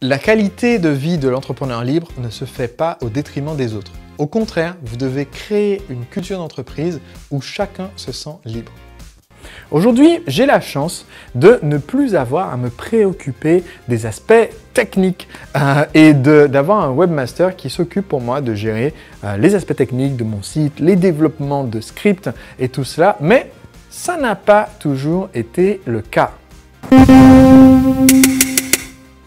La qualité de vie de l'entrepreneur libre ne se fait pas au détriment des autres. Au contraire, vous devez créer une culture d'entreprise où chacun se sent libre. Aujourd'hui, j'ai la chance de ne plus avoir à me préoccuper des aspects techniques et d'avoir un webmaster qui s'occupe pour moi de gérer les aspects techniques de mon site, les développements de scripts et tout cela, mais ça n'a pas toujours été le cas.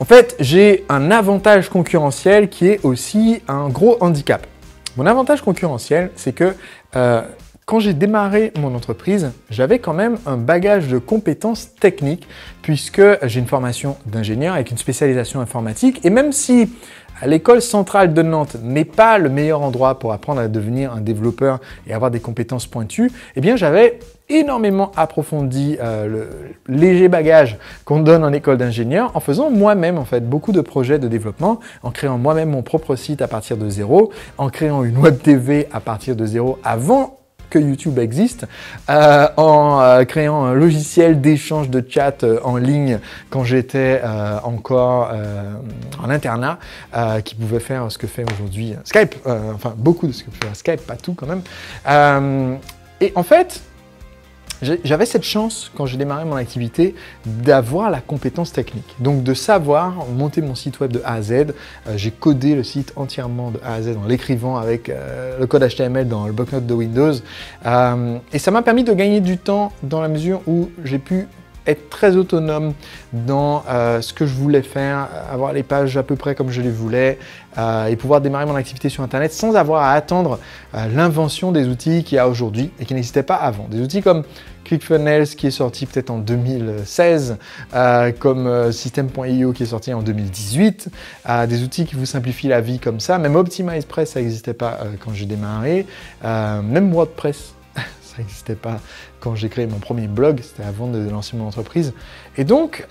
En fait, j'ai un avantage concurrentiel qui est aussi un gros handicap. Mon avantage concurrentiel, c'est que quand j'ai démarré mon entreprise, j'avais quand même un bagage de compétences techniques puisque j'ai une formation d'ingénieur avec une spécialisation informatique et même si l'école centrale de Nantes n'est pas le meilleur endroit pour apprendre à devenir un développeur et avoir des compétences pointues, eh bien j'avais énormément approfondi le léger bagage qu'on donne en école d'ingénieur en faisant moi-même en fait beaucoup de projets de développement, en créant moi-même mon propre site à partir de zéro, en créant une web TV à partir de zéro avant que YouTube existe, en créant un logiciel d'échange de chat en ligne quand j'étais encore en internat, qui pouvait faire ce que fait aujourd'hui Skype, enfin beaucoup de ce que fait Skype, pas tout quand même. Et en fait, j'avais cette chance, quand j'ai démarré mon activité, d'avoir la compétence technique. Donc de savoir monter mon site web de A à Z. J'ai codé le site entièrement de A à Z en l'écrivant avec le code HTML dans le bloc-notes de Windows. Et ça m'a permis de gagner du temps dans la mesure où j'ai pu être très autonome dans ce que je voulais faire, avoir les pages à peu près comme je les voulais et pouvoir démarrer mon activité sur Internet sans avoir à attendre l'invention des outils qu'il y a aujourd'hui et qui n'existaient pas avant. Des outils comme ClickFunnels qui est sorti peut-être en 2016, comme System.io qui est sorti en 2018, des outils qui vous simplifient la vie comme ça. Même OptimizePress, ça n'existait pas quand j'ai démarré, même WordPress. Ça n'existait pas quand j'ai créé mon premier blog, c'était avant de lancer mon entreprise. Et donc,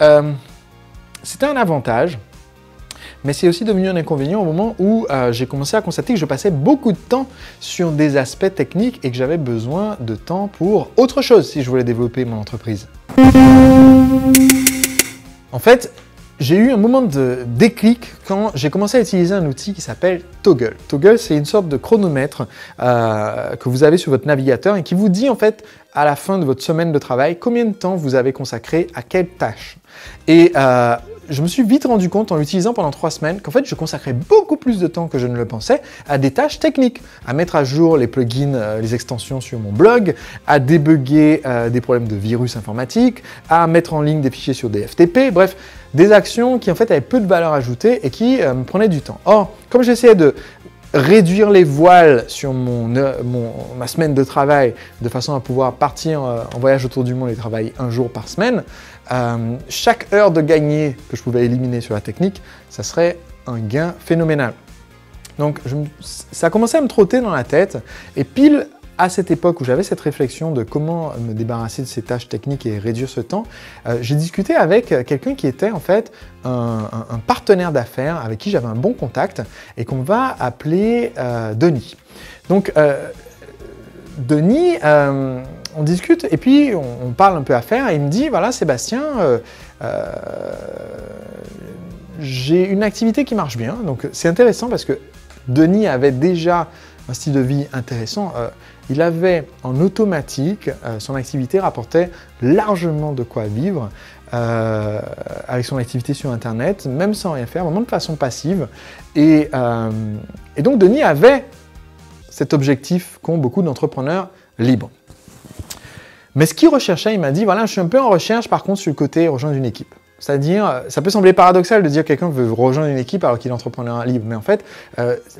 c'était un avantage, mais c'est aussi devenu un inconvénient au moment où j'ai commencé à constater que je passais beaucoup de temps sur des aspects techniques et que j'avais besoin de temps pour autre chose si je voulais développer mon entreprise. En fait, j'ai eu un moment de déclic quand j'ai commencé à utiliser un outil qui s'appelle Toggl. Toggl, c'est une sorte de chronomètre que vous avez sur votre navigateur et qui vous dit en fait à la fin de votre semaine de travail combien de temps vous avez consacré à quelle tâche. Et je me suis vite rendu compte en l'utilisant pendant 3 semaines qu'en fait je consacrais beaucoup plus de temps que je ne le pensais à des tâches techniques, à mettre à jour les plugins, les extensions sur mon blog, à débugger des problèmes de virus informatiques, à mettre en ligne des fichiers sur des FTP, bref, des actions qui en fait avaient peu de valeur ajoutée et qui me prenaient du temps. Or, comme j'essayais de réduire les voiles sur ma semaine de travail de façon à pouvoir partir en voyage autour du monde et travailler 1 jour par semaine, chaque heure de gagné que je pouvais éliminer sur la technique, ça serait un gain phénoménal. Donc ça a commencé à me trotter dans la tête et pile à cette époque où j'avais cette réflexion de comment me débarrasser de ces tâches techniques et réduire ce temps, j'ai discuté avec quelqu'un qui était en fait un partenaire d'affaires avec qui j'avais un bon contact et qu'on va appeler Denis. Donc Denis, on discute et puis on parle un peu affaires et il me dit voilà Sébastien, j'ai une activité qui marche bien. Donc c'est intéressant parce que Denis avait déjà un style de vie intéressant. Il avait en automatique, son activité rapportait largement de quoi vivre avec son activité sur Internet, même sans rien faire, vraiment de façon passive. Et donc Denis avait cet objectif qu'ont beaucoup d'entrepreneurs libres. Mais ce qu'il recherchait, il m'a dit, voilà, je suis un peu en recherche par contre sur le côté rejoindre une équipe. C'est-à-dire, ça peut sembler paradoxal de dire que quelqu'un veut rejoindre une équipe alors qu'il est entrepreneur libre, mais en fait,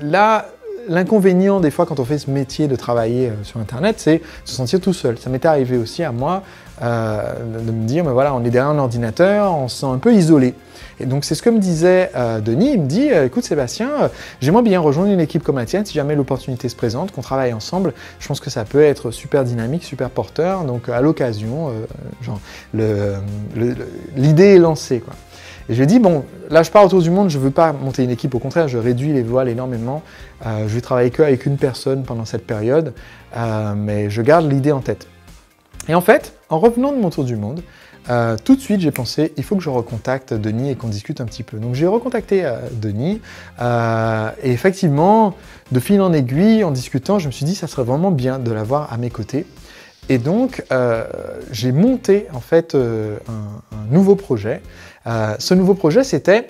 là, l'inconvénient des fois quand on fait ce métier de travailler sur Internet, c'est de se sentir tout seul. Ça m'était arrivé aussi à moi de me dire, mais voilà, on est derrière un ordinateur, on se sent un peu isolé. Et donc c'est ce que me disait Denis, il me dit, écoute Sébastien, j'aimerais bien rejoindre une équipe comme la tienne, si jamais l'opportunité se présente, qu'on travaille ensemble, je pense que ça peut être super dynamique, super porteur, donc à l'occasion, l'idée est lancée, quoi. Et je lui ai dit, bon, là je pars autour du monde, je ne veux pas monter une équipe, au contraire, je réduis les voiles énormément. Je vais travailler qu'avec une personne pendant cette période, mais je garde l'idée en tête. Et en fait, en revenant de mon tour du monde, tout de suite j'ai pensé il faut que je recontacte Denis et qu'on discute un petit peu. Donc j'ai recontacté Denis et effectivement de fil en aiguille en discutant je me suis dit ça serait vraiment bien de l'avoir à mes côtés. Et donc j'ai monté en fait un nouveau projet. Ce nouveau projet c'était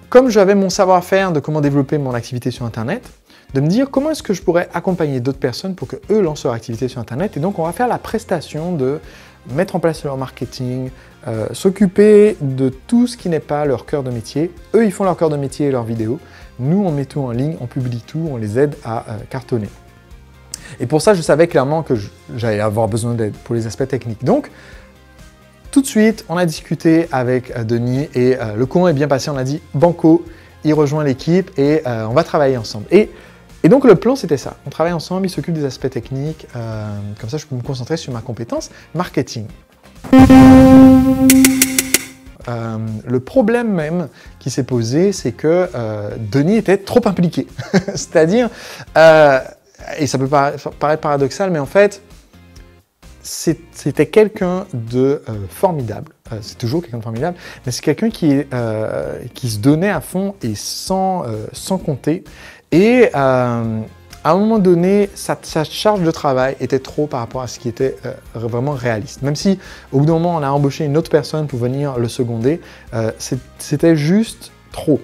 comme j'avais mon savoir-faire de comment développer mon activité sur Internet, de me dire comment est-ce que je pourrais accompagner d'autres personnes pour qu'eux lancent leur activité sur Internet. Et donc, on va faire la prestation de mettre en place leur marketing, s'occuper de tout ce qui n'est pas leur cœur de métier. Eux, ils font leur cœur de métier et leurs vidéos. Nous, on met tout en ligne, on publie tout, on les aide à cartonner. Et pour ça, je savais clairement que j'allais avoir besoin d'aide pour les aspects techniques. Donc, tout de suite, on a discuté avec Denis et le courant est bien passé. On a dit banco, il rejoint l'équipe et on va travailler ensemble. Et donc le plan c'était ça. On travaille ensemble, il s'occupe des aspects techniques. Comme ça, je peux me concentrer sur ma compétence marketing. Le problème même qui s'est posé, c'est que Denis était trop impliqué. C'est-à-dire, et ça peut paraître paradoxal, mais en fait, c'était quelqu'un de formidable, c'est toujours quelqu'un de formidable, mais c'est quelqu'un qui se donnait à fond et sans compter. Et à un moment donné, sa charge de travail était trop par rapport à ce qui était vraiment réaliste. Même si au bout d'un moment, on a embauché une autre personne pour venir le seconder, c'était juste trop.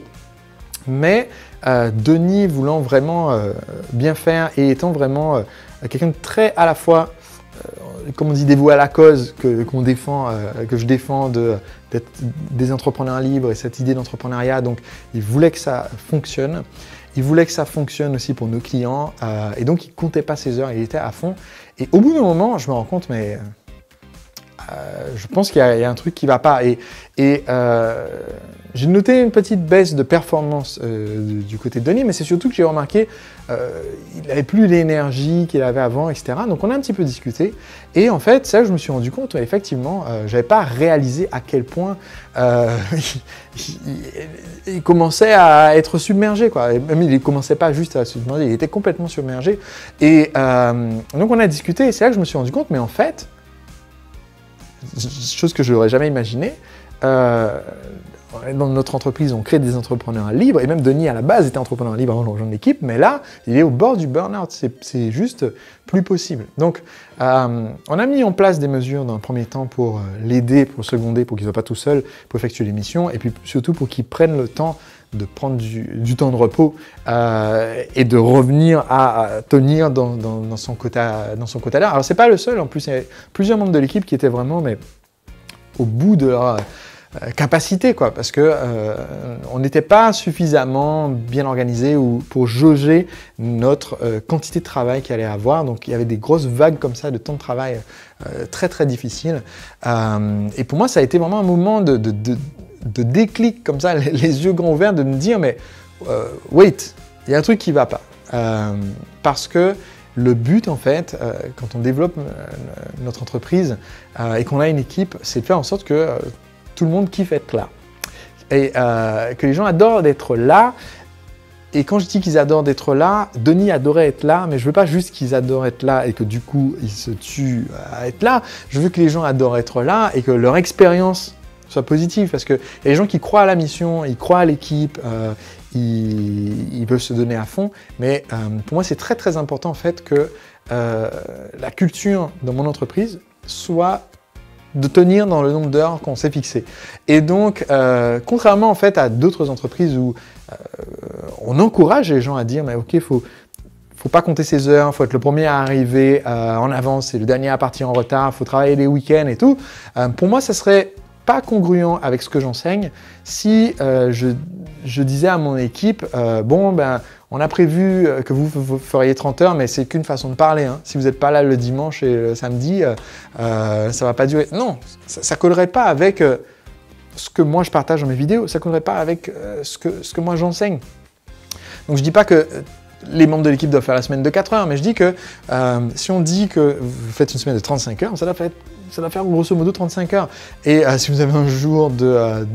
Mais Denis voulant vraiment bien faire et étant vraiment quelqu'un de très à la fois comme on dit, dévoué à la cause que je défends d'être des entrepreneurs libres et cette idée d'entrepreneuriat. Donc, il voulait que ça fonctionne. Il voulait que ça fonctionne aussi pour nos clients. Et donc, il ne comptait pas ses heures, il était à fond. Et au bout d'un moment, je me rends compte, mais je pense qu'il y a un truc qui ne va pas. Et j'ai noté une petite baisse de performance du côté de Denis, mais c'est surtout que j'ai remarqué qu'il n'avait plus l'énergie qu'il avait avant, etc. Donc on a un petit peu discuté. Et en fait, ça, je me suis rendu compte, effectivement, je n'avais pas réalisé à quel point il commençait à être submergé, quoi. Et même il ne commençait pas juste à se submerger, il était complètement submergé. Et donc on a discuté, et c'est là que je me suis rendu compte, mais en fait, chose que je n'aurais jamais imaginé, dans notre entreprise, on crée des entrepreneurs libres, et même Denis, à la base, était entrepreneur libre avant de rejoindre l'équipe, mais là, il est au bord du burn-out, c'est juste plus possible. Donc, on a mis en place des mesures dans un premier temps pour l'aider, pour le seconder, pour qu'il ne soit pas tout seul, pour effectuer les missions, et puis surtout pour qu'il prenne le temps de prendre du temps de repos et de revenir à tenir dans son quota là. Alors, c'est pas le seul, en plus, il y a plusieurs membres de l'équipe qui étaient vraiment au bout de leur capacité, quoi, parce que on n'était pas suffisamment bien organisé pour jauger notre quantité de travail qu'il allait avoir. Donc il y avait des grosses vagues comme ça de temps de travail très très difficiles. Et pour moi, ça a été vraiment un moment de déclic comme ça, les yeux grands ouverts, de me dire mais wait, il y a un truc qui va pas, parce que le but, en fait, quand on développe notre entreprise et qu'on a une équipe, c'est de faire en sorte que tout le monde kiffe être là. Et que les gens adorent d'être là. Et quand je dis qu'ils adorent d'être là, Denis adorait être là, mais je veux pas juste qu'ils adorent être là et que du coup, ils se tuent à être là. Je veux que les gens adorent être là et que leur expérience soit positive. Parce qu'il y a des gens qui croient à la mission, ils croient à l'équipe, ils veulent se donner à fond. Mais pour moi, c'est très très important en fait que la culture dans mon entreprise soit de tenir dans le nombre d'heures qu'on s'est fixé. Et donc, contrairement en fait à d'autres entreprises où on encourage les gens à dire mais ok, faut pas compter ses heures, faut être le premier à arriver en avance et le dernier à partir en retard, faut travailler les week-ends et tout. Pour moi, ça serait pas congruent avec ce que j'enseigne si je disais à mon équipe bon ben on a prévu que vous feriez 30 heures mais c'est qu'une façon de parler, hein. Si vous n'êtes pas là le dimanche et le samedi ça va pas durer. Non, ça collerait pas avec ce que moi je partage dans mes vidéos, ça collerait pas avec ce que moi j'enseigne. Donc je dis pas que les membres de l'équipe doivent faire la semaine de 4 heures, mais je dis que si on dit que vous faites une semaine de 35 heures, ça doit faire grosso modo 35 heures. Et si vous avez un jour d'heures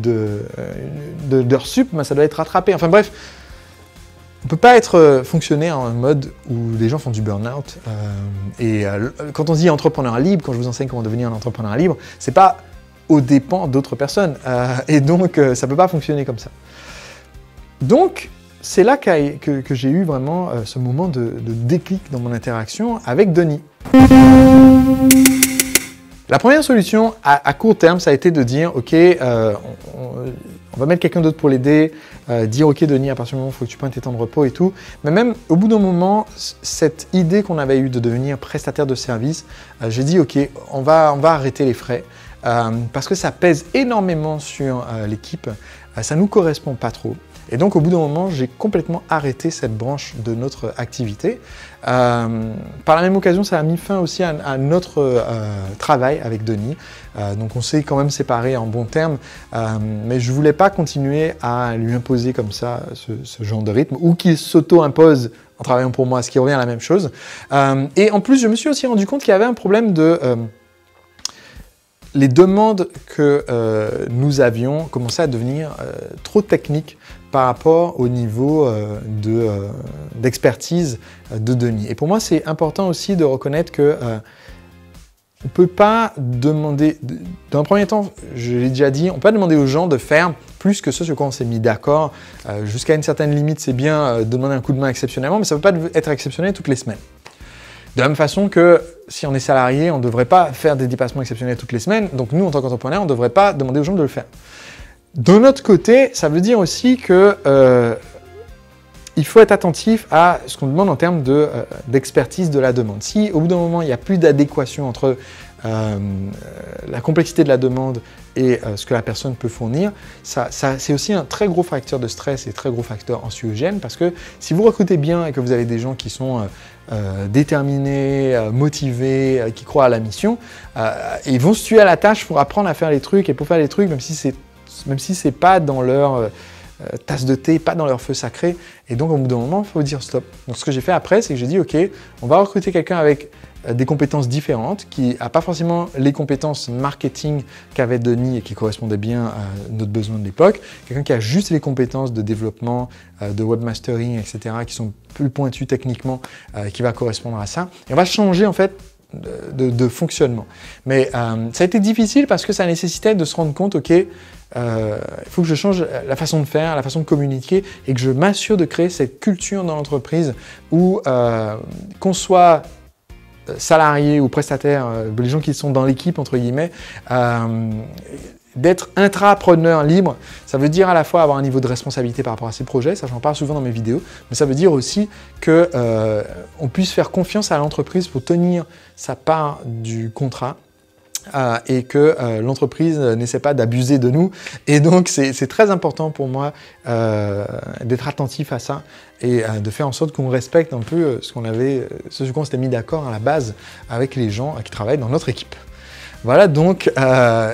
sup, ben, ça doit être rattrapé. Enfin bref, on ne peut pas fonctionner en mode où les gens font du burn-out. Quand on dit entrepreneur libre, quand je vous enseigne comment devenir un entrepreneur libre, c'est pas aux dépens d'autres personnes. Et donc, ça ne peut pas fonctionner comme ça. Donc, c'est là que j'ai eu vraiment ce moment de déclic dans mon interaction avec Denis. La première solution à court terme, ça a été de dire, OK, on va mettre quelqu'un d'autre pour l'aider, dire, OK, Denis, à partir du moment où il faut que tu prennes tes temps de repos et tout. Mais même au bout d'un moment, cette idée qu'on avait eue de devenir prestataire de service, j'ai dit, OK, on va arrêter les frais parce que ça pèse énormément sur l'équipe, ça ne nous correspond pas trop. Et donc, au bout d'un moment, j'ai complètement arrêté cette branche de notre activité. Par la même occasion, ça a mis fin aussi à notre travail avec Denis. Donc, on s'est quand même séparés en bons termes, mais je ne voulais pas continuer à lui imposer comme ça ce genre de rythme, ou qu'il s'auto-impose en travaillant pour moi, ce qui revient à la même chose. Et en plus, je me suis aussi rendu compte qu'il y avait un problème de... les demandes que nous avions commençaient à devenir trop techniques par rapport au niveau d'expertise de Denis. Et pour moi, c'est important aussi de reconnaître que on ne peut pas demander, dans un premier temps, je l'ai déjà dit, on ne peut pas demander aux gens de faire plus que ce sur quoi on s'est mis d'accord. Jusqu'à une certaine limite, c'est bien de demander un coup de main exceptionnellement, mais ça ne peut pas être exceptionnel toutes les semaines. De la même façon que si on est salarié, on ne devrait pas faire des dépassements exceptionnels toutes les semaines. Donc nous, en tant qu'entrepreneur, on ne devrait pas demander aux gens de le faire. D'un autre côté, ça veut dire aussi que il faut être attentif à ce qu'on demande en termes d'expertise de la demande. Si au bout d'un moment, il n'y a plus d'adéquation entre la complexité de la demande et ce que la personne peut fournir, c'est aussi un très gros facteur de stress et très gros facteur anxiogène parce que si vous recrutez bien et que vous avez des gens qui sont déterminés, motivés, qui croient à la mission, ils vont se tuer à la tâche pour apprendre à faire les trucs et pour faire les trucs, même si c'est pas dans leur tasse de thé, pas dans leur feu sacré. Et donc, au bout d'un moment, il faut dire stop. Donc, ce que j'ai fait après, c'est que j'ai dit, OK, on va recruter quelqu'un avec des compétences différentes, qui n'a pas forcément les compétences marketing qu'avait Denis et qui correspondaient bien à notre besoin de l'époque. Quelqu'un qui a juste les compétences de développement, de webmastering, etc., qui sont plus pointues techniquement, qui va correspondre à ça. Et on va changer, en fait, de fonctionnement. Mais ça a été difficile parce que ça nécessitait de se rendre compte, OK, il faut que je change la façon de faire, la façon de communiquer et que je m'assure de créer cette culture dans l'entreprise où qu'on soit salarié ou prestataire, les gens qui sont dans l'équipe, entre guillemets, d'être intrapreneur libre, ça veut dire à la fois avoir un niveau de responsabilité par rapport à ses projets, ça j'en parle souvent dans mes vidéos, mais ça veut dire aussi que on puisse faire confiance à l'entreprise pour tenir sa part du contrat et que l'entreprise n'essaie pas d'abuser de nous. Et donc c'est très important pour moi d'être attentif à ça et de faire en sorte qu'on respecte un peu ce sur quoi on s'était mis d'accord à la base avec les gens qui travaillent dans notre équipe. Voilà donc un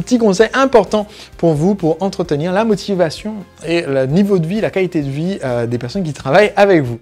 petit conseil important pour vous pour entretenir la motivation et le niveau de vie, la qualité de vie des personnes qui travaillent avec vous.